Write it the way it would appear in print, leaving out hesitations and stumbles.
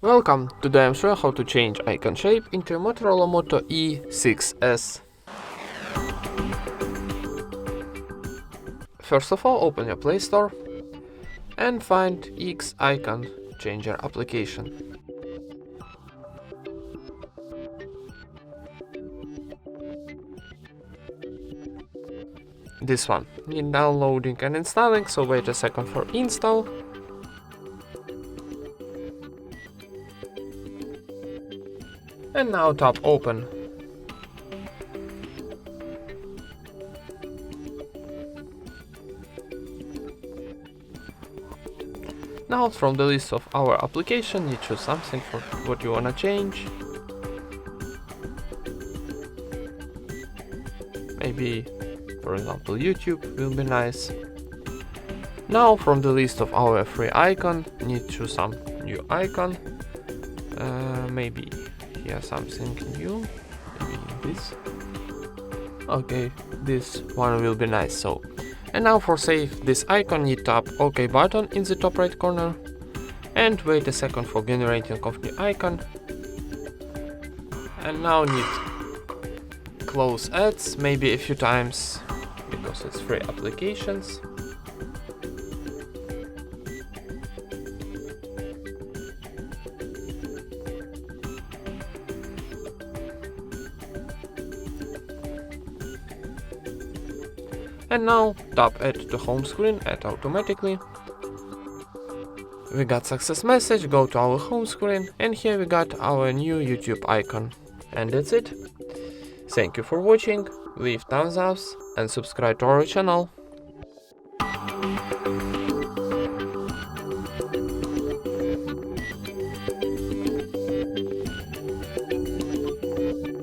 Welcome, today I'm showing how to change icon shape into a Motorola Moto E6s. First of all, open your Play Store and find X icon changer application. This one, need downloading and installing, so wait a second for install. And now tap open. Now from the list of our application you choose something for what you wanna change. Maybe, for example, YouTube will be nice. Now from the list of our free icon need to choose some new icon. Maybe here something new. Maybe this. Okay, this one will be nice. So, and now for save this icon, you tap OK button in the top right corner and wait a second for generating of the icon. And now need close ads, maybe a few times because it's free applications. And now tap add to home screen, add automatically. We got success message, go to our home screen, and here we got our new YouTube icon. And that's it. Thank you for watching, leave thumbs up and subscribe to our channel.